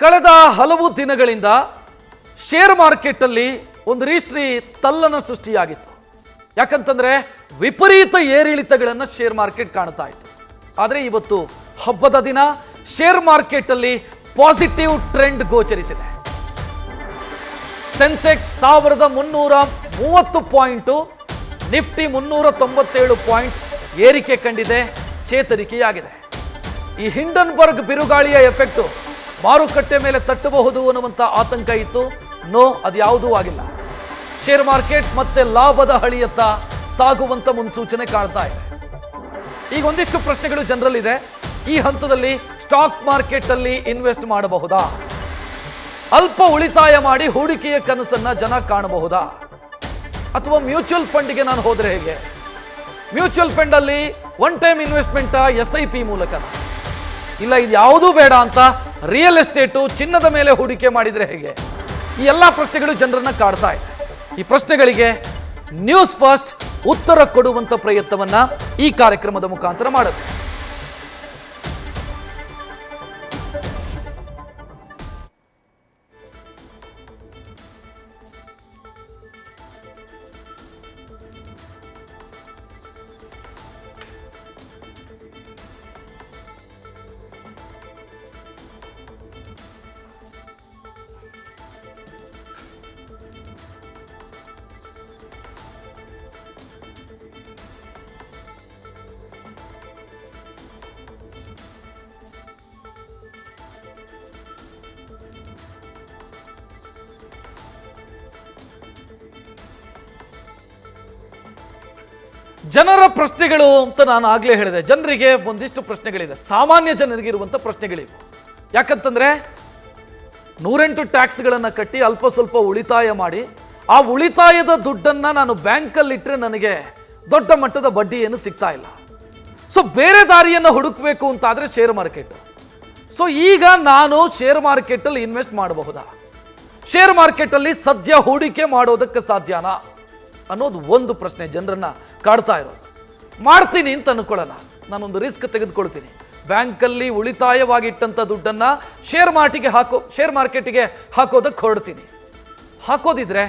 ಕಳೆದ ಹಲವು ದಿನಗಳಿಂದ ಶೇರ್ ಮಾರ್ಕೆಟ್ ಅಲ್ಲಿ ಒಂದು ರೀತಿ ತಲ್ಲನ ಸೃಷ್ಟಿಯಾಗಿತ್ತು. ಯಾಕಂತಂದ್ರೆ ವಿಪರೀತ ಏರಿಳಿತಗಳನ್ನು ಶೇರ್ ಮಾರ್ಕೆಟ್ ಕಾಣ್ತಾ ಇತ್ತು. ಆದರೆ ಇವತ್ತು ಹಬ್ಬದ ದಿನ ಶೇರ್ ಮಾರ್ಕೆಟ್ ಅಲ್ಲಿ ಪಾಸಿಟಿವ್ ಟ್ರೆಂಡ್ ಗೋಚರಿಸಿದೆ. ಸೆನ್ಸೆಕ್ಸ್ 1330 ಪಾಯಿಂಟು, ನಿಫ್ಟಿ 397 ಪಾಯಿಂಟ್ ಏರಿಕೆ ಕಂಡಿದೆ, ಚೇತರಿಕೆಯಾಗಿದೆ. ಈ ಹಿಂಡನ್ಬರ್ಗ್ ಬಿರುಗಾಳಿಯ ಎಫೆಕ್ಟು ಮಾರುಕಟ್ಟೆ ಮೇಲೆ ತಟ್ಟಬಹುದು ಅನ್ನುವಂಥ ಆತಂಕ ಇತ್ತು. ನೋ, ಅದು ಯಾವುದೂ ಆಗಿಲ್ಲ. ಶೇರ್ ಮಾರ್ಕೆಟ್ ಮತ್ತೆ ಲಾಭದ ಹಳಿಯತ್ತ ಸಾಗುವಂತ ಮುನ್ಸೂಚನೆ ಕಾಣ್ತಾ ಇದೆ. ಈಗ ಒಂದಿಷ್ಟು ಪ್ರಶ್ನೆಗಳು ಜನರಲ್ಲಿದೆ. ಈ ಹಂತದಲ್ಲಿ ಸ್ಟಾಕ್ ಮಾರ್ಕೆಟ್ ಅಲ್ಲಿ ಇನ್ವೆಸ್ಟ್ ಮಾಡಬಹುದಾ? ಅಲ್ಪ ಉಳಿತಾಯ ಮಾಡಿ ಹೂಡಿಕೆಯ ಕನಸನ್ನ ಜನ ಕಾಣಬಹುದಾ? ಅಥವಾ ಮ್ಯೂಚುವಲ್ ಫಂಡ್ಗೆ ನಾನು ಹೋದ್ರೆ ಹೇಗೆ? ಮ್ಯೂಚುವಲ್ ಫಂಡ್ ಅಲ್ಲಿ ಒನ್ ಟೈಮ್ ಇನ್ವೆಸ್ಟ್ಮೆಂಟ್ SIP ಮೂಲಕ, ಇಲ್ಲ ಇದು ಯಾವುದೂ ಬೇಡ ಅಂತ ರಿಯಲ್ ಎಸ್ಟೇಟು ಚಿನ್ನದ ಮೇಲೆ ಹೂಡಿಕೆ ಮಾಡಿದ್ರೆ ಹೇಗೆ? ಈ ಎಲ್ಲ ಪ್ರಶ್ನೆಗಳು ಜನರನ್ನ ಕಾಡ್ತಾ ಇದೆ. ಈ ಪ್ರಶ್ನೆಗಳಿಗೆ ನ್ಯೂಸ್ ಫಸ್ಟ್ ಉತ್ತರ ಕೊಡುವಂತ ಪ್ರಯತ್ನವನ್ನ ಈ ಕಾರ್ಯಕ್ರಮದ ಮುಖಾಂತರ ಮಾಡುತ್ತೆ. ಜನರ ಪ್ರಶ್ನೆಗಳು ಅಂತ ನಾನು ಆಗ್ಲೇ ಹೇಳಿದೆ. ಜನರಿಗೆ ಒಂದಿಷ್ಟು ಪ್ರಶ್ನೆಗಳಿದೆ, ಸಾಮಾನ್ಯ ಜನರಿಗೆ ಇರುವಂತ ಪ್ರಶ್ನೆಗಳಿವೆ. ಯಾಕಂತಂದ್ರೆ 108 ಟ್ಯಾಕ್ಸ್ಗಳನ್ನು ಕಟ್ಟಿ ಅಲ್ಪ ಸ್ವಲ್ಪ ಉಳಿತಾಯ ಮಾಡಿ, ಆ ಉಳಿತಾಯದ ದುಡ್ಡನ್ನ ನಾನು ಬ್ಯಾಂಕಲ್ಲಿ ಇಟ್ಟರೆ ನನಗೆ ದೊಡ್ಡ ಮಟ್ಟದ ಬಡ್ಡಿ ಏನು ಸಿಗ್ತಾ ಇಲ್ಲ. ಸೊ ಬೇರೆ ದಾರಿಯನ್ನು ಹುಡುಕಬೇಕು ಅಂತಾದ್ರೆ ಶೇರ್ ಮಾರ್ಕೆಟ್. ಸೊ ಈಗ ನಾನು ಶೇರ್ ಮಾರ್ಕೆಟ್ ಅಲ್ಲಿ ಇನ್ವೆಸ್ಟ್ ಮಾಡಬಹುದಾ? ಶೇರ್ ಮಾರ್ಕೆಟ್ ಅಲ್ಲಿ ಸದ್ಯ ಹೂಡಿಕೆ ಮಾಡೋದಕ್ಕೆ ಸಾಧ್ಯನಾ ಅನ್ನೋದು ಒಂದು ಪ್ರಶ್ನೆ ಜನರನ್ನ ಕಾಡ್ತಾ ಇರೋದು. ಮಾಡ್ತೀನಿ ಅಂತ ಅನ್ಕೊಳ್ಳೋಣ, ನಾನೊಂದು ರಿಸ್ಕ್ ತೆಗೆದುಕೊಳ್ತೀನಿ. ಬ್ಯಾಂಕಲ್ಲಿ ಉಳಿತಾಯವಾಗಿಟ್ಟಂಥ ದುಡ್ಡನ್ನ ಶೇರ್ ಮಾರ್ಕೆಟಿಗೆ ಹಾಕೋದಕ್ಕೆ ಹೊರಡ್ತೀನಿ. ಹಾಕೋದಿದ್ರೆ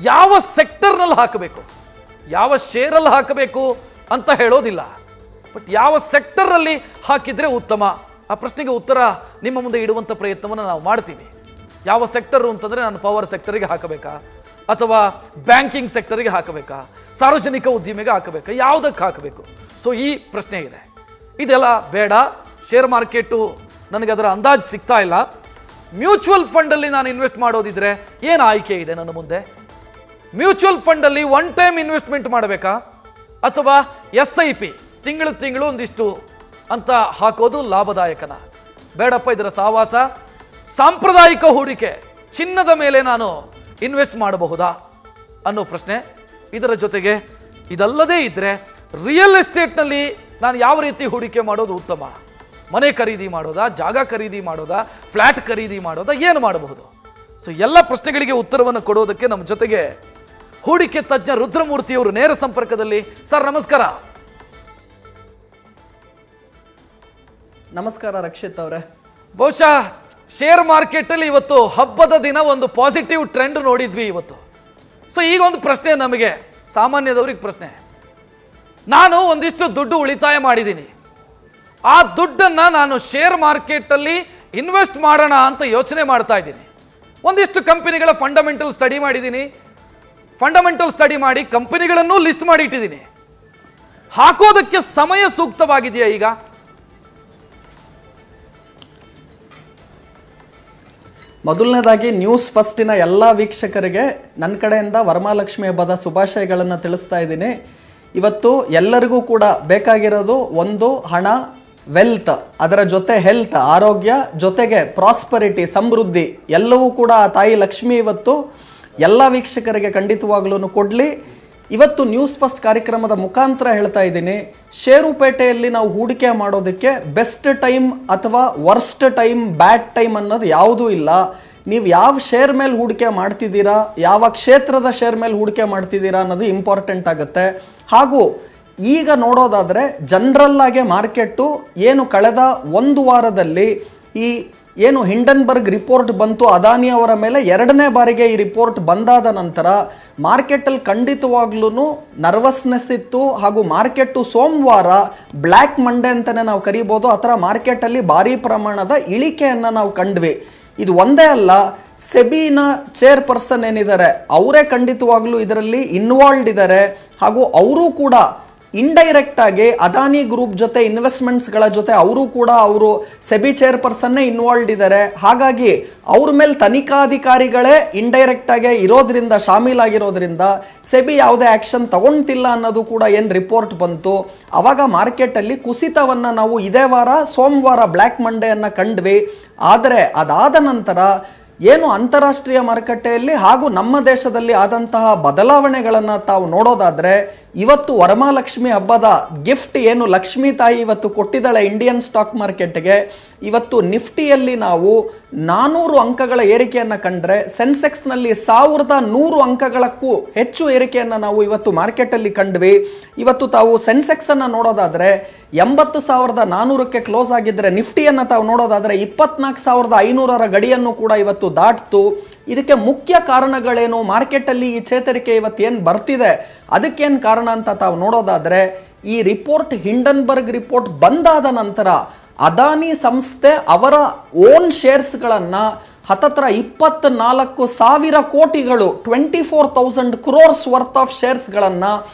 ಯಾವ ಸೆಕ್ಟರ್ನಲ್ಲಿ ಹಾಕಬೇಕು, ಯಾವ ಶೇರಲ್ಲಿ ಹಾಕಬೇಕು ಅಂತ ಹೇಳೋದಿಲ್ಲ, ಬಟ್ ಯಾವ ಸೆಕ್ಟರಲ್ಲಿ ಹಾಕಿದ್ರೆ ಉತ್ತಮ, ಆ ಪ್ರಶ್ನೆಗೆ ಉತ್ತರ ನಿಮ್ಮ ಮುಂದೆ ಇಡುವಂಥ ಪ್ರಯತ್ನವನ್ನು ನಾವು ಮಾಡ್ತೀವಿ. ಯಾವ ಸೆಕ್ಟರು ಅಂತಂದರೆ ನಾನು ಪವರ್ ಸೆಕ್ಟರಿಗೆ ಹಾಕಬೇಕಾ, ಅಥವಾ ಬ್ಯಾಂಕಿಂಗ್ ಸೆಕ್ಟರಿಗೆ ಹಾಕಬೇಕಾ, ಸಾರ್ವಜನಿಕ ಉದ್ದಿಮೆಗೆ ಹಾಕಬೇಕಾ, ಯಾವುದಕ್ಕೆ ಹಾಕಬೇಕು? ಸೊ ಈ ಪ್ರಶ್ನೆ ಇದೆ. ಇದೆಲ್ಲ ಬೇಡ, ಶೇರ್ ಮಾರ್ಕೆಟು ನನಗೆ ಅದರ ಅಂದಾಜು ಸಿಗ್ತಾ ಇಲ್ಲ. ಮ್ಯೂಚುವಲ್ ಫಂಡಲ್ಲಿ ನಾನು ಇನ್ವೆಸ್ಟ್ ಮಾಡೋದಿದ್ರೆ ಏನು ಆಯ್ಕೆ ಇದೆ ನನ್ನ ಮುಂದೆ? ಮ್ಯೂಚುವಲ್ ಫಂಡಲ್ಲಿ ಒನ್ ಟೈಮ್ ಇನ್ವೆಸ್ಟ್ಮೆಂಟ್ ಮಾಡಬೇಕಾ, ಅಥವಾ SIP ತಿಂಗಳು ಒಂದಿಷ್ಟು ಅಂತ ಹಾಕೋದು ಲಾಭದಾಯಕನ? ಬೇಡಪ್ಪ, ಇದರ ಸಹವಾಸ. ಸಾಂಪ್ರದಾಯಿಕ ಹೂಡಿಕೆ, ಚಿನ್ನದ ಮೇಲೆ ನಾನು ಇನ್ವೆಸ್ಟ್ ಮಾಡಬಹುದಾ ಅನ್ನೋ ಪ್ರಶ್ನೆ. ಇದರ ಜೊತೆಗೆ ಇದಲ್ಲದೇ ಇದ್ದರೆ ರಿಯಲ್ ಎಸ್ಟೇಟ್ನಲ್ಲಿ ನಾನು ಯಾವ ರೀತಿ ಹೂಡಿಕೆ ಮಾಡೋದು ಉತ್ತಮ? ಮನೆ ಖರೀದಿ ಮಾಡೋದಾ, ಜಾಗ ಖರೀದಿ ಮಾಡೋದಾ, ಫ್ಲ್ಯಾಟ್ ಖರೀದಿ ಮಾಡೋದಾ, ಏನು ಮಾಡಬಹುದು? ಸೊ ಎಲ್ಲ ಪ್ರಶ್ನೆಗಳಿಗೆ ಉತ್ತರವನ್ನು ಕೊಡೋದಕ್ಕೆ ನಮ್ಮ ಜೊತೆಗೆ ಹೂಡಿಕೆ ತಜ್ಞ ರುದ್ರಮೂರ್ತಿಯವರು ನೇರ ಸಂಪರ್ಕದಲ್ಲಿ. ಸರ್ ನಮಸ್ಕಾರ. ನಮಸ್ಕಾರ ರಕ್ಷಿತ್ ಅವರೇ. ಬಹುಶಃ ಶೇರ್ ಮಾರ್ಕೆಟಲ್ಲಿ ಇವತ್ತು ಹಬ್ಬದ ದಿನ ಒಂದು ಪಾಸಿಟಿವ್ ಟ್ರೆಂಡ್ ನೋಡಿದ್ವಿ ಇವತ್ತು. ಸೊ ಈಗ ಒಂದು ಪ್ರಶ್ನೆ ನಮಗೆ ಸಾಮಾನ್ಯದವ್ರಿಗೆ ಪ್ರಶ್ನೆ. ನಾನು ಒಂದಿಷ್ಟು ದುಡ್ಡು ಉಳಿತಾಯ ಮಾಡಿದ್ದೀನಿ, ಆ ದುಡ್ಡನ್ನು ನಾನು ಶೇರ್ ಮಾರ್ಕೆಟಲ್ಲಿ ಇನ್ವೆಸ್ಟ್ ಮಾಡೋಣ ಅಂತ ಯೋಚನೆ ಮಾಡ್ತಾ ಇದ್ದೀನಿ. ಒಂದಿಷ್ಟು ಕಂಪನಿಗಳ ಫಂಡಮೆಂಟಲ್ ಸ್ಟಡಿ ಮಾಡಿದ್ದೀನಿ, ಫಂಡಮೆಂಟಲ್ ಸ್ಟಡಿ ಮಾಡಿ ಕಂಪನಿಗಳನ್ನು ಲಿಸ್ಟ್ ಮಾಡಿ ಇಟ್ಟಿದ್ದೀನಿ. ಹಾಕೋದಕ್ಕೆ ಸಮಯ ಸೂಕ್ತವಾಗಿದೆಯಾ ಈಗ? ಮೊದಲನೇದಾಗಿ ನ್ಯೂಸ್ ಫಸ್ಟಿನ ಎಲ್ಲ ವೀಕ್ಷಕರಿಗೆ ನನ್ನ ಕಡೆಯಿಂದ ವರಮಹಾಲಕ್ಷ್ಮಿ ಹಬ್ಬದ ಶುಭಾಶಯಗಳನ್ನು ತಿಳಿಸ್ತಾ ಇದ್ದೀನಿ. ಇವತ್ತು ಎಲ್ಲರಿಗೂ ಕೂಡ ಬೇಕಾಗಿರೋದು ಒಂದು ಹಣ, ವೆಲ್ತ್, ಅದರ ಜೊತೆ ಹೆಲ್ತ್, ಆರೋಗ್ಯ, ಜೊತೆಗೆ ಪ್ರಾಸ್ಪರಿಟಿ, ಸಮೃದ್ಧಿ ಎಲ್ಲವೂ ಕೂಡ ಆ ತಾಯಿ ಲಕ್ಷ್ಮಿ ಇವತ್ತು ಎಲ್ಲ ವೀಕ್ಷಕರಿಗೆ ಖಂಡಿತವಾಗ್ಲೂ ಕೊಡಲಿ. ಇವತ್ತು ನ್ಯೂಸ್ ಫಸ್ಟ್ ಕಾರ್ಯಕ್ರಮದ ಮುಖಾಂತರ ಹೇಳ್ತಾ ಇದ್ದೀನಿ, ಷೇರುಪೇಟೆಯಲ್ಲಿ ನಾವು ಹೂಡಿಕೆ ಮಾಡೋದಕ್ಕೆ ಬೆಸ್ಟ್ ಟೈಮ್ ಅಥವಾ ವರ್ಸ್ಟ್ ಟೈಮ್, ಬ್ಯಾಡ್ ಟೈಮ್ ಅನ್ನೋದು ಯಾವುದೂ ಇಲ್ಲ. ನೀವು ಯಾವ ಶೇರ್ ಮೇಲೆ ಹೂಡಿಕೆ ಮಾಡ್ತಿದ್ದೀರಾ, ಯಾವ ಕ್ಷೇತ್ರದ ಶೇರ್ ಮೇಲೆ ಹೂಡಿಕೆ ಮಾಡ್ತಿದ್ದೀರಾ ಅನ್ನೋದು ಇಂಪಾರ್ಟೆಂಟ್ ಆಗುತ್ತೆ. ಹಾಗೂ ಈಗ ನೋಡೋದಾದರೆ ಜನರಲ್ ಆಗಿ ಮಾರ್ಕೆಟ್ಟು ಏನು ಕಳೆದ ಒಂದು ವಾರದಲ್ಲಿ ಈ ಏನು ಹಿಂಡನ್ಬರ್ಗ್ ರಿಪೋರ್ಟ್ ಬಂತು ಅದಾನಿ ಅವರ ಮೇಲೆ, ಎರಡನೇ ಬಾರಿಗೆ ಈ ರಿಪೋರ್ಟ್ ಬಂದಾದ ನಂತರ ಮಾರ್ಕೆಟಲ್ಲಿ ಖಂಡಿತವಾಗ್ಲೂ ನರ್ವಸ್ನೆಸ್ ಇತ್ತು. ಹಾಗೂ ಮಾರ್ಕೆಟು ಸೋಮವಾರ ಬ್ಲ್ಯಾಕ್ ಮಂಡೇ ಅಂತಲೇ ನಾವು ಕರಿಬೋದು, ಆ ಥರ ಮಾರ್ಕೆಟಲ್ಲಿ ಭಾರಿ ಪ್ರಮಾಣದ ಇಳಿಕೆಯನ್ನು ನಾವು ಕಂಡ್ವಿ. ಇದು ಒಂದೇ ಅಲ್ಲ, ಸೆಬಿನ ಚೇರ್ಪರ್ಸನ್ ಏನಿದ್ದಾರೆ ಅವರೇ ಖಂಡಿತವಾಗ್ಲೂ ಇದರಲ್ಲಿ ಇನ್ವಾಲ್ವ್ ಇದ್ದಾರೆ. ಹಾಗೂ ಅವರು ಕೂಡ ಇಂಡೈರೆಕ್ಟ್ ಆಗಿ ಅದಾನಿ ಗ್ರೂಪ್ ಜೊತೆ ಇನ್ವೆಸ್ಟ್ಮೆಂಟ್ಸ್ಗಳ ಜೊತೆ ಅವರು ಸೆಬಿ ಚೇರ್ಪರ್ಸನ್ನೇ ಇನ್ವಾಲ್ವ್ ಇದ್ದಾರೆ. ಹಾಗಾಗಿ ಅವ್ರ ಮೇಲೆ ತನಿಖಾಧಿಕಾರಿಗಳೇ ಇಂಡೈರೆಕ್ಟ್ ಆಗಿ ಇರೋದ್ರಿಂದ, ಶಾಮೀಲಾಗಿರೋದ್ರಿಂದ ಸೆಬಿ ಯಾವುದೇ ಆಕ್ಷನ್ ತಗೊಂತಿಲ್ಲ ಅನ್ನೋದು ಕೂಡ ಏನು ರಿಪೋರ್ಟ್ ಬಂತು. ಅವಾಗ ಮಾರ್ಕೆಟಲ್ಲಿ ಕುಸಿತವನ್ನ ನಾವು ಇದೇ ವಾರ ಸೋಮವಾರ ಬ್ಲ್ಯಾಕ್ ಮಂಡೇಯನ್ನು ಕಂಡ್ವಿ. ಆದರೆ ಅದಾದ ನಂತರ ಏನು ಅಂತಾರಾಷ್ಟ್ರೀಯ ಮಾರುಕಟ್ಟೆಯಲ್ಲಿ ಹಾಗೂ ನಮ್ಮ ದೇಶದಲ್ಲಿ ಆದಂತಹ ಬದಲಾವಣೆಗಳನ್ನು ತಾವು ನೋಡೋದಾದ್ರೆ, ಇವತ್ತು ವರಮಹಾಲಕ್ಷ್ಮಿ ಹಬ್ಬದ ಗಿಫ್ಟ್ ಏನು ಲಕ್ಷ್ಮೀ ತಾಯಿ ಇವತ್ತು ಕೊಟ್ಟಿದ್ದಾಳೆ ಇಂಡಿಯನ್ ಸ್ಟಾಕ್ ಮಾರ್ಕೆಟ್ಗೆ. ಇವತ್ತು ನಿಫ್ಟಿಯಲ್ಲಿ ನಾವು 400 ಅಂಕಗಳ ಏರಿಕೆಯನ್ನು ಕಂಡ್ರೆ, ಸೆನ್ಸೆಕ್ಸ್ನಲ್ಲಿ 1100 ಅಂಕಗಳಕ್ಕೂ ಹೆಚ್ಚು ಏರಿಕೆಯನ್ನು ನಾವು ಇವತ್ತು ಮಾರ್ಕೆಟಲ್ಲಿ ಕಂಡ್ವಿ. ಇವತ್ತು ತಾವು ಸೆನ್ಸೆಕ್ಸ್ ಅನ್ನು ನೋಡೋದಾದ್ರೆ 80,400ಕ್ಕೆ ಕ್ಲೋಸ್ ಆಗಿದ್ರೆ, ನಿಫ್ಟಿಯನ್ನು ತಾವು ನೋಡೋದಾದ್ರೆ 24,500ರ ಗಡಿಯನ್ನು ಕೂಡ ಇವತ್ತು ದಾಟ್ತು. ಇದಕ್ಕೆ ಮುಖ್ಯ ಕಾರಣಗಳೇನು, ಮಾರ್ಕೆಟಲ್ಲಿ ಈ ಚೇತರಿಕೆ ಇವತ್ತೇನು ಬರ್ತಿದೆ ಅದಕ್ಕೇನು ಕಾರಣ ಅಂತ ತಾವು ನೋಡೋದಾದ್ರೆ, ಈ ರಿಪೋರ್ಟ್ ಹಿಂಡನ್ಬರ್ಗ್ ರಿಪೋರ್ಟ್ ಬಂದಾದ ನಂತರ ಅದಾನಿ ಸಂಸ್ಥೆ ಅವರ ಓನ್ ಶೇರ್ಸ್ಗಳನ್ನ ಹತ್ತತ್ರ 24,000 ಕೋಟಿಗಳು 24,000 crores ವರ್ತ್ ಆಫ್ ಶೇರ್ಸ್ಗಳನ್ನ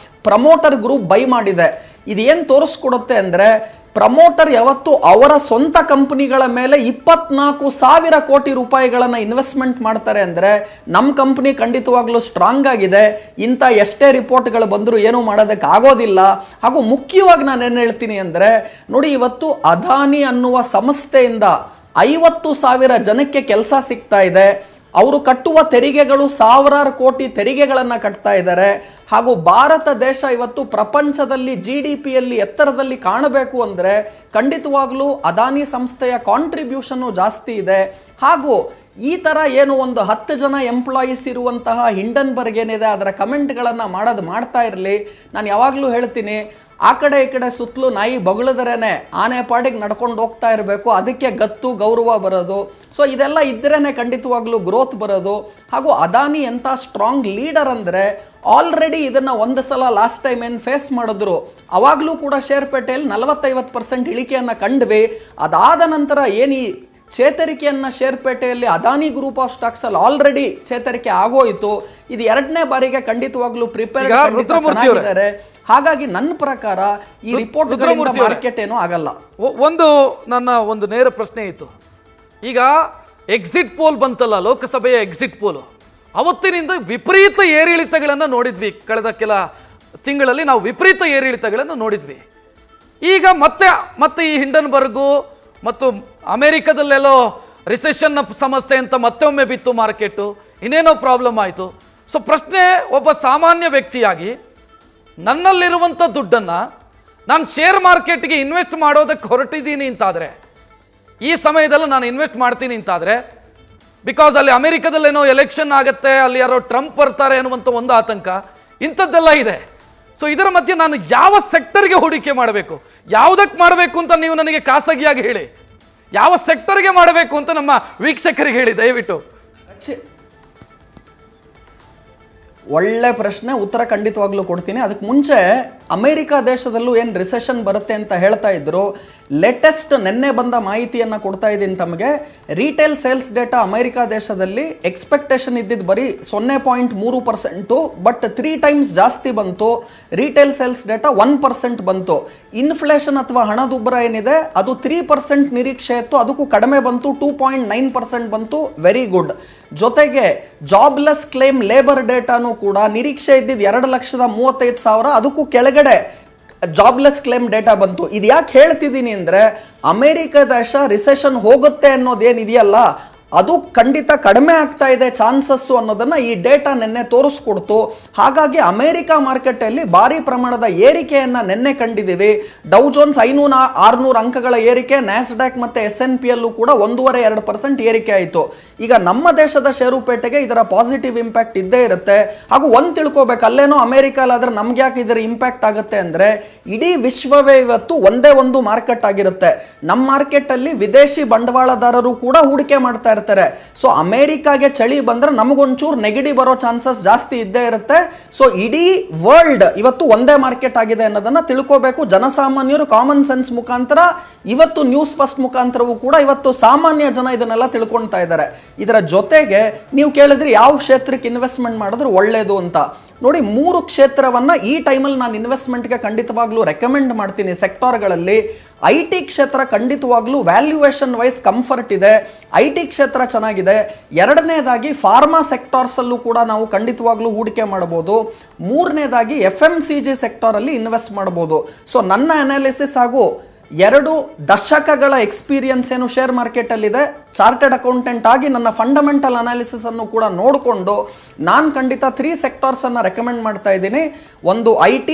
ಪ್ರಮೋಟರ್ ಗ್ರೂಪ್ ಬೈ ಮಾಡಿದೆ. ಇದೇನು ತೋರಿಸ್ಕೊಡುತ್ತೆ ಅಂದ್ರೆ, ಪ್ರಮೋಟರ್ ಯಾವತ್ತು ಅವರ ಸ್ವಂತ ಕಂಪನಿಗಳ ಮೇಲೆ 24,000 ಕೋಟಿ ರೂಪಾಯಿಗಳನ್ನ ಇನ್ವೆಸ್ಟ್ಮೆಂಟ್ ಮಾಡ್ತಾರೆ ಅಂದ್ರೆ, ನಮ್ಮ ಕಂಪನಿ ಖಂಡಿತವಾಗ್ಲೂ ಸ್ಟ್ರಾಂಗ್ ಆಗಿದೆ, ಇಂಥ ಎಷ್ಟೇ ರಿಪೋರ್ಟ್ಗಳು ಬಂದರೂ ಏನೂ ಮಾಡೋದಕ್ಕೆ ಆಗೋದಿಲ್ಲ. ಹಾಗೂ ಮುಖ್ಯವಾಗಿ ನಾನು ಏನು ಹೇಳ್ತೀನಿ ಅಂದ್ರೆ, ನೋಡಿ ಇವತ್ತು ಅದಾನಿ ಅನ್ನುವ ಸಂಸ್ಥೆಯಿಂದ 50,000 ಜನಕ್ಕೆ ಕೆಲಸ ಸಿಗ್ತಾ ಇದೆ. ಅವರು ಕಟ್ಟುವ ತೆರಿಗೆಗಳು ಸಾವಿರಾರು ಕೋಟಿ ತೆರಿಗೆಗಳನ್ನ ಕಟ್ತಾ ಇದ್ದಾರೆ. ಹಾಗೂ ಭಾರತ ದೇಶ ಇವತ್ತು ಪ್ರಪಂಚದಲ್ಲಿ GDPಯಲ್ಲಿ ಎತ್ತರದಲ್ಲಿ ಕಾಣಬೇಕು ಅಂದ್ರೆ ಖಂಡಿತವಾಗ್ಲೂ ಅದಾನಿ ಸಂಸ್ಥೆಯ ಕಾಂಟ್ರಿಬ್ಯೂಷನ್ ಜಾಸ್ತಿ ಇದೆ. ಹಾಗೂ ಈ ತರ ಏನು ಒಂದು 10 ಜನ ಎಂಪ್ಲಾಯೀಸ್ ಇರುವಂತಹ ಹಿಂಡನ್ಬರ್ಗ್ ಏನಿದೆ ಅದರ ಕಮೆಂಟ್ಗಳನ್ನ ಮಾಡ್ತಾ ಇರಲಿ. ನಾನು ಯಾವಾಗಲೂ ಹೇಳ್ತೀನಿ, ಆ ಕಡೆ ಈ ಕಡೆ ಸುತ್ತಲೂ ನಾಯಿ ಬಗಳದರೇನೆ ಆನೆ ಪಾಡಿಗೆ ನಡ್ಕೊಂಡು ಹೋಗ್ತಾ ಇರಬೇಕು, ಅದಕ್ಕೆ ಗತ್ತು ಗೌರವ ಬರೋದು. ಸೊ ಇದೆಲ್ಲ ಇದ್ರೇನೆ ಖಂಡಿತವಾಗ್ಲೂ ಗ್ರೋತ್ ಬರೋದು. ಹಾಗೂ ಅದಾನಿ ಎಂತ ಸ್ಟ್ರಾಂಗ್ ಲೀಡರ್ ಅಂದ್ರೆ, ಆಲ್ರೆಡಿ ಇದನ್ನ ಒಂದು ಸಲ ಲಾಸ್ಟ್ ಟೈಮ್ ಏನು ಫೇಸ್ ಮಾಡಿದ್ರು, ಅವಾಗ್ಲೂ ಕೂಡ ಶೇರ್ಪೇಟೆಯಲ್ಲಿ 40-50% ಇಳಿಕೆಯನ್ನ ಕಂಡ್ವಿ. ಅದಾದ ನಂತರ ಏನು ಚೇತರಿಕೆಯನ್ನ ಶೇರ್ಪೇಟೆಯಲ್ಲಿ ಅದಾನಿ ಗ್ರೂಪ್ ಆಫ್ ಸ್ಟಾಕ್ಸ್ ಅಲ್ಲಿ ಆಲ್ರೆಡಿ ಚೇತರಿಕೆ ಆಗೋಯ್ತು. ಇದು ಎರಡನೇ ಬಾರಿಗೆ ಖಂಡಿತವಾಗ್ಲೂ ಪ್ರಿಪೇರ್ ಆಗಿದ್ದಾರೆ. ಹಾಗಾಗಿ ನನ್ನ ಪ್ರಕಾರ ಈ ರಿಪೋರ್ಟ್ ಮಾರ್ಕೆಟ್ ಏನೂ ಆಗಲ್ಲ. ನನ್ನ ಒಂದು ನೇರ ಪ್ರಶ್ನೆ ಇತ್ತು. ಈಗ ಎಕ್ಸಿಟ್ ಪೋಲ್ ಬಂತಲ್ಲ, ಲೋಕಸಭೆಯ ಎಕ್ಸಿಟ್ ಪೋಲ್, ಅವತ್ತಿನಿಂದ ವಿಪರೀತ ಏರಿಳಿತಗಳನ್ನು ನೋಡಿದ್ವಿ. ಕಳೆದ ಕೆಲ ತಿಂಗಳಲ್ಲಿ ನಾವು ವಿಪರೀತ ಏರಿಳಿತಗಳನ್ನು ನೋಡಿದ್ವಿ. ಈಗ ಮತ್ತೆ ಈ ಹಿಂಡನ್ಬರ್ಗು ಮತ್ತು ಅಮೆರಿಕದಲ್ಲೆಲ್ಲೋ ರಿಸೆಷನ್ನ ಸಮಸ್ಯೆ ಅಂತ ಮತ್ತೊಮ್ಮೆ ಬಿತ್ತು ಮಾರ್ಕೆಟು, ಇನ್ನೇನೋ ಪ್ರಾಬ್ಲಮ್ ಆಯಿತು. ಸೊ ಪ್ರಶ್ನೆ, ಒಬ್ಬ ಸಾಮಾನ್ಯ ವ್ಯಕ್ತಿಯಾಗಿ ನನ್ನಲ್ಲಿರುವಂಥ ದುಡ್ಡನ್ನು ನಾನು ಶೇರ್ ಮಾರ್ಕೆಟ್ಗೆ ಇನ್ವೆಸ್ಟ್ ಮಾಡೋದಕ್ಕೆ ಹೊರಟಿದ್ದೀನಿ ಅಂತಾದರೆ, ಈ ಸಮಯದಲ್ಲಿ ನಾನು ಇನ್ವೆಸ್ಟ್ ಮಾಡ್ತೀನಿ ಅಂತಾದರೆ, ಬಿಕಾಸ್ ಅಲ್ಲಿ ಅಮೆರಿಕದಲ್ಲೇನೋ ಎಲೆಕ್ಷನ್ ಆಗುತ್ತೆ, ಅಲ್ಲಿ ಯಾರೋ ಟ್ರಂಪ್ ಬರ್ತಾರೆ ಅನ್ನುವಂಥ ಒಂದು ಆತಂಕ, ಇಂಥದ್ದೆಲ್ಲ ಇದೆ. ಸೊ ಇದರ ಮಧ್ಯೆ ನಾನು ಯಾವ ಸೆಕ್ಟರ್ಗೆ ಹೂಡಿಕೆ ಮಾಡಬೇಕು, ಯಾವುದಕ್ಕೆ ಮಾಡಬೇಕು ಅಂತ ನೀವು ನನಗೆ ಖಾಸಗಿಯಾಗಿ ಹೇಳಿ. ಯಾವ ಸೆಕ್ಟರ್ಗೆ ಮಾಡಬೇಕು ಅಂತ ನಮ್ಮ ವೀಕ್ಷಕರಿಗೆ ಹೇಳಿ ದಯವಿಟ್ಟು. ಒಳ್ಳೆ ಪ್ರಶ್ನೆ, ಉತ್ತರ ಖಂಡಿತವಾಗ್ಲೂ ಕೊಡ್ತೀನಿ. ಅದಕ್ಕೆ ಮುಂಚೆ ಅಮೆರಿಕ ದೇಶದಲ್ಲೂ ಏನು ರಿಸೆಷನ್ ಬರುತ್ತೆ ಅಂತ ಹೇಳ್ತಾ ಇದ್ರು. ಲೇಟೆಸ್ಟ್ ನಿನ್ನೆ ಬಂದ ಮಾಹಿತಿಯನ್ನ ಕೊಡ್ತಾ ಇದ್ದೀನಿ ತಮಗೆ. ರೀಟೇಲ್ ಸೇಲ್ಸ್ ಡೇಟಾ ಅಮೆರಿಕ ದೇಶದಲ್ಲಿ ಎಕ್ಸ್ಪೆಕ್ಟೇಷನ್ ಇದ್ದಿದ್ದು ಬರೀ 0.3%, ಬಟ್ 3 times ಜಾಸ್ತಿ ಬಂತು. ರೀಟೇಲ್ ಸೇಲ್ಸ್ ಡೇಟಾ 1% ಬಂತು. ಇನ್ಫ್ಲೇಷನ್ ಅಥವಾ ಹಣದುಬ್ಬರ ಏನಿದೆ ಅದು 3% ನಿರೀಕ್ಷೆ ಇತ್ತು, ಅದಕ್ಕೂ ಕಡಿಮೆ ಬಂತು, 2.9% ಬಂತು. Very good. ಜೊತೆಗೆ ಜಾಬ್ಲೆಸ್ ಕ್ಲೇಮ್ ಲೇಬರ್ ಡೇಟಾನು ಕೂಡ ನಿರೀಕ್ಷೆ ಇದ್ದಿದ್ದು 2,35,000, ಅದಕ್ಕೂ ಕೆಳಗಡೆ ಜಾಬ್ಲೆಸ್ ಕ್ಲೇಮ್ ಡೇಟಾ ಬಂತು. ಇದು ಯಾಕೆ ಹೇಳ್ತಿದ್ದೀನಿ ಅಂದ್ರೆ, ಅಮೆರಿಕ ದೇಶ ರಿಸೆಷನ್ ಹೋಗುತ್ತೆ ಅನ್ನೋದೇನಿದೆಯಲ್ಲ ಅದು ಖಂಡಿತ ಕಡಿಮೆ ಆಗ್ತಾ ಇದೆ ಚಾನ್ಸಸ್ ಅನ್ನೋದನ್ನ ಈ ಡೇಟಾ ನಿನ್ನೆ ತೋರಿಸ್ಕೊಡ್ತು. ಹಾಗಾಗಿ ಅಮೆರಿಕ ಮಾರ್ಕೆಟ್ ಅಲ್ಲಿ ಭಾರಿ ಪ್ರಮಾಣದ ಏರಿಕೆಯನ್ನ ನಿನ್ನೆ ಕಂಡಿದ್ದೀವಿ. ಡೌ ಜೋನ್ಸ್ 500-600 ಅಂಕಗಳ ಏರಿಕೆ, ನ್ಯಾಸ್ಡ್ಯಾಕ್ ಮತ್ತೆ S&P ಯಲ್ಲೂ ಕೂಡ 1.5% ಏರಿಕೆ ಆಯಿತು. ಈಗ ನಮ್ಮ ದೇಶದ ಷೇರುಪೇಟೆಗೆ ಇದರ ಪಾಸಿಟಿವ್ ಇಂಪ್ಯಾಕ್ಟ್ ಇದ್ದೇ ಇರುತ್ತೆ. ಹಾಗೂ ಒಂದ್ ತಿಳ್ಕೋಬೇಕು, ಅಲ್ಲೇನೋ ಅಮೆರಿಕಲ್ಲಾದ್ರೆ ನಮ್ಗೆ ಯಾಕೆ ಇದರ ಇಂಪ್ಯಾಕ್ಟ್ ಆಗುತ್ತೆ ಅಂದ್ರೆ ಇಡೀ ವಿಶ್ವವೇ ಇವತ್ತು ಒಂದೇ ಒಂದು ಮಾರ್ಕೆಟ್ ಆಗಿರುತ್ತೆ. ನಮ್ಮ ಮಾರ್ಕೆಟ್ ಅಲ್ಲಿ ವಿದೇಶಿ ಬಂಡವಾಳದಾರರು ಕೂಡ ಹೂಡಿಕೆ ಮಾಡ್ತಾ ಇರ್ತಾರೆ. ಸೊ ಅಮೆರಿಕಾಗೆ ಚಳಿ ಬಂದ್ರೆ ನಮಗೊಂಚೂರು ನೆಗೆಟಿವ್ ಬರೋ ಚಾನ್ಸಸ್ ಜಾಸ್ತಿ ಇದ್ದೇ ಇರುತ್ತೆ. ಸೊ ಇಡೀ ವರ್ಲ್ಡ್ ಇವತ್ತು ಒಂದೇ ಮಾರ್ಕೆಟ್ ಆಗಿದೆ ಅನ್ನೋದನ್ನ ತಿಳ್ಕೋಬೇಕು. ಜನಸಾಮಾನ್ಯರು ಕಾಮನ್ ಸೆನ್ಸ್ ಮುಖಾಂತರ ಇವತ್ತು ನ್ಯೂಸ್ ಫಸ್ಟ್ ಮುಖಾಂತರವೂ ಕೂಡ ಇವತ್ತು ಸಾಮಾನ್ಯ ಜನ ಇದನ್ನೆಲ್ಲ ತಿಳ್ಕೊಳ್ತಾ ಇದ್ದಾರೆ. ಇದರ ಜೊತೆಗೆ ನೀವು ಕೇಳಿದ್ರೆ ಯಾವ ಕ್ಷೇತ್ರಕ್ಕೆ ಇನ್ವೆಸ್ಟ್ಮೆಂಟ್ ಮಾಡಿದ್ರೆ ಒಳ್ಳೇದು ಅಂತ ನೋಡಿ, 3 ಕ್ಷೇತ್ರವನ್ನ ಈ ಟೈಮಲ್ಲಿ ನಾನು ಇನ್ವೆಸ್ಟ್ಮೆಂಟ್ಗೆ ಖಂಡಿತವಾಗ್ಲೂ ರೆಕಮೆಂಡ್ ಮಾಡ್ತೀನಿ. ಸೆಕ್ಟಾರ್ಗಳಲ್ಲಿ IT ಕ್ಷೇತ್ರ ಖಂಡಿತವಾಗ್ಲೂ ವ್ಯಾಲ್ಯೂಯೇಷನ್ ವೈಸ್ ಕಂಫರ್ಟ್ ಇದೆ, IT ಕ್ಷೇತ್ರ ಚೆನ್ನಾಗಿದೆ. ಎರಡನೇದಾಗಿ ಫಾರ್ಮಾ ಸೆಕ್ಟಾರ್ಸ್ ಅಲ್ಲೂ ಕೂಡ ನಾವು ಖಂಡಿತವಾಗ್ಲೂ ಹೂಡಿಕೆ ಮಾಡಬಹುದು. ಮೂರನೇದಾಗಿ FMCG ಸೆಕ್ಟಾರ್ ಅಲ್ಲಿ ಇನ್ವೆಸ್ಟ್ ಮಾಡಬಹುದು. ಸೊ ನನ್ನ ಅನಾಲಿಸಿಸ್ ಹಾಗೂ 2 ದಶಕಗಳ ಎಕ್ಸ್ಪೀರಿಯನ್ಸ್ ಏನು ಶೇರ್ ಮಾರ್ಕೆಟ್ ಅಲ್ಲಿ ಇದೆ, ಚಾರ್ಟೆಡ್ ಅಕೌಂಟೆಂಟ್ ಆಗಿ ನನ್ನ ಫಂಡಮೆಂಟಲ್ ಅನಾಲಿಸಿಸ್ ಅನ್ನು ಕೂಡ ನೋಡಿಕೊಂಡು ನಾನು ಖಂಡಿತ 3 ಸೆಕ್ಟಾರ್ಸ್ ಅನ್ನ ರೆಕಮೆಂಡ್ ಮಾಡ್ತಾ ಇದ್ದೀನಿ. ಒಂದು IT,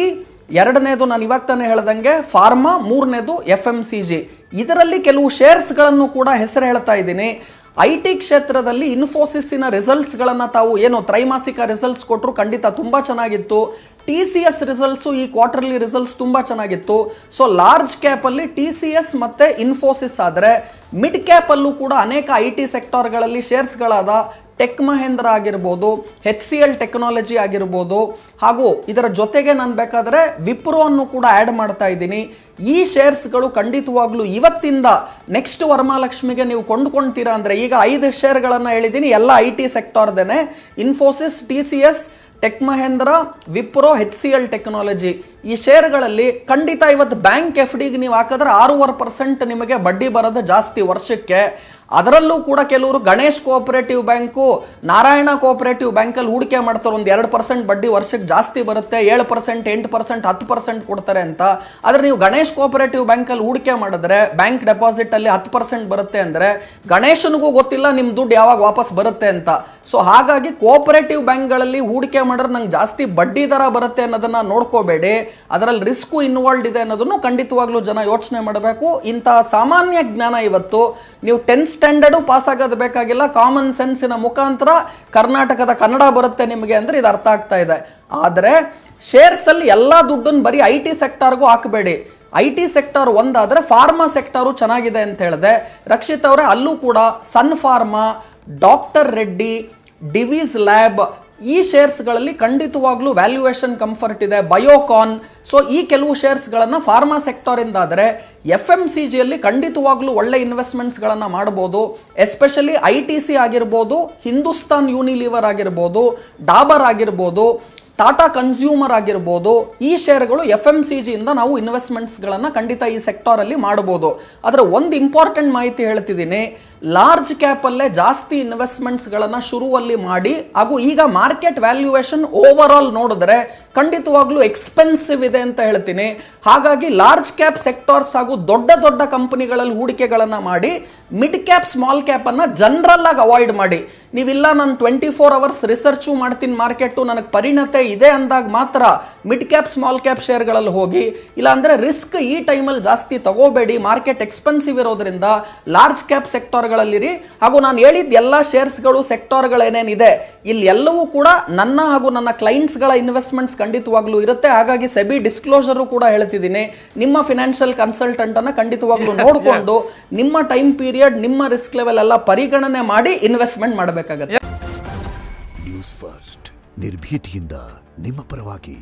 ಎರಡನೇದು ನಾನು ಇವಾಗ ತಾನೇ ಹೇಳ್ದಂಗೆ ಫಾರ್ಮಾ, ಮೂರನೇದು FMCG. ಇದರಲ್ಲಿ ಕೆಲವು ಶೇರ್ಸ್ಗಳನ್ನು ಕೂಡ ಹೆಸರು ಹೇಳ್ತಾ ಇದ್ದೀನಿ. IT ಕ್ಷೇತ್ರದಲ್ಲಿ ಇನ್ಫೋಸಿಸ್ನ ರಿಸಲ್ಟ್ಸ್ಗಳನ್ನು ತಾವು ಏನು ತ್ರೈಮಾಸಿಕ ರಿಸಲ್ಟ್ಸ್ ಕೊಟ್ಟರು ಖಂಡಿತ ತುಂಬ ಚೆನ್ನಾಗಿತ್ತು. TCS ರಿಸಲ್ಟ್ಸು ಈ ಕ್ವಾರ್ಟರ್ಲಿ ರಿಸಲ್ಟ್ಸ್ ತುಂಬ ಚೆನ್ನಾಗಿತ್ತು. ಸೊ ಲಾರ್ಜ್ ಕ್ಯಾಪಲ್ಲಿ TCS ಮತ್ತು ಇನ್ಫೋಸಿಸ್ ಆದರೆ ಮಿಡ್ ಕ್ಯಾಪಲ್ಲೂ ಕೂಡ ಅನೇಕ IT ಸೆಕ್ಟಾರ್ಗಳಲ್ಲಿ ಶೇರ್ಸ್ಗಳಾದ ಟೆಕ್ ಮಹೇಂದ್ರ ಆಗಿರ್ಬೋದು, HCL ಟೆಕ್ನಾಲಜಿ ಆಗಿರ್ಬೋದು, ಹಾಗೂ ಇದರ ಜೊತೆಗೆ ನಾನು ಬೇಕಾದರೆ ವಿಪ್ರೋ ಅನ್ನು ಕೂಡ ಆ್ಯಡ್ ಮಾಡ್ತಾ ಇದ್ದೀನಿ. ಈ ಶೇರ್ಸ್ಗಳು ಖಂಡಿತವಾಗ್ಲೂ ಇವತ್ತಿಂದ ನೆಕ್ಸ್ಟ್ ವರಮಹಾಲಕ್ಷ್ಮಿಗೆ ನೀವು ಕೊಂಡ್ಕೊಳ್ತೀರಾ ಅಂದರೆ, ಈಗ 5 ಶೇರ್ಗಳನ್ನು ಹೇಳಿದ್ದೀನಿ, ಎಲ್ಲ IT ಸೆಕ್ಟಾರ್ದೇನೆ. Infosys, TCS, Tech Mahindra, Wipro, HCL technology. ಈ ಶೇರ್ಗಳಲ್ಲಿ ಖಂಡಿತ ಇವತ್ತು ಬ್ಯಾಂಕ್ FDಗೆ ನೀವು ಹಾಕಿದ್ರೆ 6.5% ನಿಮಗೆ ಬಡ್ಡಿ ಬರೋದು ಜಾಸ್ತಿ ವರ್ಷಕ್ಕೆ. ಅದರಲ್ಲೂ ಕೂಡ ಕೆಲವರು Ganesh cooperative bank, Narayana cooperative ಬ್ಯಾಂಕಲ್ಲಿ ಹೂಡಿಕೆ ಮಾಡ್ತಾರೆ. ಒಂದು 2% ಬಡ್ಡಿ ವರ್ಷಕ್ಕೆ ಜಾಸ್ತಿ ಬರುತ್ತೆ, 7%, 8%, 10% ಕೊಡ್ತಾರೆ ಅಂತ. ಆದರೆ ನೀವು ಗಣೇಶ್ ಕೋಆಪರೇಟಿವ್ ಬ್ಯಾಂಕಲ್ಲಿ ಹೂಡಿಕೆ ಮಾಡಿದ್ರೆ ಬ್ಯಾಂಕ್ ಡೆಪಾಸಿಟ್ ಅಲ್ಲಿ 10% ಬರುತ್ತೆ ಅಂದ್ರೆ ಗಣೇಶನಿಗೂ ಗೊತ್ತಿಲ್ಲ ನಿಮ್ಮ ದುಡ್ಡು ಯಾವಾಗ ವಾಪಸ್ ಬರುತ್ತೆ ಅಂತ. ಸೊ ಹಾಗಾಗಿ ಕೋಆಪರೇಟಿವ್ ಬ್ಯಾಂಕ್ಗಳಲ್ಲಿ ಹೂಡಿಕೆ ಮಾಡಿದ್ರೆ ನಂಗೆ ಜಾಸ್ತಿ ಬಡ್ಡಿ ದರ ಬರುತ್ತೆ ಅನ್ನೋದನ್ನ ನೋಡ್ಕೋಬೇಡಿ. ಅದರಲ್ಲಿ ರಿಸ್ಕು ಇನ್ವಾಲ್ವ್ ಇದೆ ಅನ್ನೋದನ್ನು ಖಂಡಿತವಾಗ್ಲೂ ಜನ ಯೋಚನೆ ಮಾಡಬೇಕು. ಇಂತಹ ಸಾಮಾನ್ಯ ಜ್ಞಾನ ಇವತ್ತು ನೀವು 10th ಸ್ಟ್ಯಾಂಡರ್ಡು ಪಾಸ್ ಆಗೋದು ಬೇಕಾಗಿಲ್ಲ, ಕಾಮನ್ ಸೆನ್ಸಿನ ಮುಖಾಂತರ ಕರ್ನಾಟಕದ ಕನ್ನಡ ಬರುತ್ತೆ ನಿಮಗೆ ಅಂದ್ರೆ ಇದು ಅರ್ಥ ಆಗ್ತಾ ಇದೆ. ಆದರೆ ಶೇರ್ಸ್ ಅಲ್ಲಿ ಎಲ್ಲಾ ದುಡ್ಡನ್ನು ಬರೀ IT ಸೆಕ್ಟಾರ್ಗೂ ಹಾಕಬೇಡಿ. IT ಸೆಕ್ಟಾರ್ ಒಂದಾದ್ರೆ ಫಾರ್ಮಾ ಸೆಕ್ಟಾರು ಚೆನ್ನಾಗಿದೆ ಅಂತ ಹೇಳಿದೆ. ರಕ್ಷಿತ್ ಅವರೇ, ಅಲ್ಲೂ ಕೂಡ Sun Pharma, doctor Reddy, Divi's lab, ಈ ಶೇರ್ಸ್ಗಳಲ್ಲಿ ಖಂಡಿತವಾಗ್ಲೂ ವ್ಯಾಲ್ಯೂಯೇಷನ್ ಕಂಫರ್ಟ್ ಇದೆ. ಬಯೋಕಾನ್. ಸೊ ಈ ಕೆಲವು ಶೇರ್ಸ್ಗಳನ್ನು ಫಾರ್ಮಾ ಸೆಕ್ಟರ್ ಇಂದಾದರೆ FMCGಯಲ್ಲಿ ಖಂಡಿತವಾಗ್ಲೂ ಒಳ್ಳೆ ಇನ್ವೆಸ್ಟ್ಮೆಂಟ್ಸ್ಗಳನ್ನು ಮಾಡಬಹುದು. ಎಸ್ಪೆಷಲಿ ITC ಆಗಿರ್ಬೋದು, ಹಿಂದೂಸ್ತಾನ್ ಯೂನಿಲಿವರ್ ಆಗಿರ್ಬೋದು, ಡಾಬರ್ ಆಗಿರ್ಬೋದು, ಟಾಟಾ ಕನ್ಸ್ಯೂಮರ್ ಆಗಿರ್ಬೋದು. ಈ ಶೇರ್ಗಳು FMCG ಇಂದ ನಾವು ಇನ್ವೆಸ್ಟ್ಮೆಂಟ್ಸ್ಗಳನ್ನು ಖಂಡಿತ ಈ ಸೆಕ್ಟರ್ ಅಲ್ಲಿ ಮಾಡಬಹುದು. ಅದರ ಒಂದು ಇಂಪಾರ್ಟೆಂಟ್ ಮಾಹಿತಿ ಹೇಳ್ತಿದ್ದೀನಿ, ಲಾರ್ಜ್ ಕ್ಯಾಪ್ ಅಲ್ಲೇ ಜಾಸ್ತಿ ಇನ್ವೆಸ್ಟ್ಮೆಂಟ್ಸ್ ಗಳನ್ನ ಶುರುವಲ್ಲಿ ಮಾಡಿ, ಹಾಗೂ ಈಗ ಮಾರ್ಕೆಟ್ ವ್ಯಾಲ್ಯೂಯೇಷನ್ ಓವರ್ ಆಲ್ ನೋಡಿದ್ರೆ ಖಂಡಿತವಾಗ್ಲೂ ಎಕ್ಸ್ಪೆನ್ಸಿವ್ ಇದೆ ಅಂತ ಹೇಳ್ತೀನಿ. ಹಾಗಾಗಿ ಲಾರ್ಜ್ ಕ್ಯಾಪ್ ಸೆಕ್ಟರ್ಸ್ ಹಾಗೂ ದೊಡ್ಡ ದೊಡ್ಡ ಕಂಪನಿಗಳಲ್ಲಿ ಹೂಡಿಕೆಗಳನ್ನ ಮಾಡಿ ಮಿಡ್ ಕ್ಯಾಪ್ ಸ್ಮಾಲ್ ಕ್ಯಾಪ್ ಅನ್ನ ಜನರಲ್ ಆಗಿ ಅವಾಯ್ಡ್ ಮಾಡಿ. ನೀವಿಲ್ಲ ನಾನು 24 hours ರಿಸರ್ಚು ಮಾಡ್ತೀನಿ ಮಾರ್ಕೆಟ್ ನನಗೆ ಪರಿಣತೆ ಇದೆ ಅಂದಾಗ ಮಾತ್ರ ಮಿಡ್ ಕ್ಯಾಪ್ ಸ್ಮಾಲ್ ಕ್ಯಾಪ್ ಶೇರ್ಗಳಲ್ಲಿ ಹೋಗಿ, ಇಲ್ಲ ಅಂದ್ರೆ ರಿಸ್ಕ್ ಈ ಟೈಮಲ್ಲಿ ಜಾಸ್ತಿ ತಗೋಬೇಡಿ. ಮಾರ್ಕೆಟ್ ಎಕ್ಸ್ಪೆನ್ಸಿವ್ ಇರೋದ್ರಿಂದ ಲಾರ್ಜ್ ಕ್ಯಾಪ್ ಸೆಕ್ಟರ್ಗಳಲ್ಲಿರಿ. ಹಾಗೂ ನಾನು ಹೇಳಿದ ಎಲ್ಲ ಶೇರ್ಸ್ಗಳು ಸೆಕ್ಟರ್ಗಳೇನೇನಿದೆ ಇಲ್ಲಿ ಎಲ್ಲವೂ ಕೂಡ ನನ್ನ ಹಾಗೂ ನನ್ನ ಕ್ಲೈಂಟ್ಸ್ಗಳ ಇನ್ವೆಸ್ಟ್ಮೆಂಟ್ಸ್ ಖಂಡಿತವಾಗ್ಲೂ ಇರುತ್ತೆ. ಹಾಗಾಗಿ ಸೆಬಿ ಡಿಸ್ಕ್ಲೋಸರ್ ಕೂಡ ಹೇಳ್ತಿದ್ದೀನಿ, ನಿಮ್ಮ ಫಿನಾನ್ಷಿಯಲ್ ಕನ್ಸಲ್ಟೆಂಟ್ ಅನ್ನ ಖಂಡಿತವಾಗ್ಲೂ ನೋಡಿಕೊಂಡು ನಿಮ್ಮ ಟೈಮ್ ಪೀರಿಯಡ್, ನಿಮ್ಮ ರಿಸ್ಕ್ ಲೆವೆಲ್ ಎಲ್ಲ ಪರಿಗಣನೆ ಮಾಡಿ ಇನ್ವೆಸ್ಟ್ಮೆಂಟ್ ಮಾಡಬೇಕಾಗುತ್ತೆ. ನ್ಯೂಸ್ ಫಸ್ಟ್, ನಿರ್ಭೀತಿಯಿಂದ ನಿಮ್ಮ ಪರವಾಗಿ.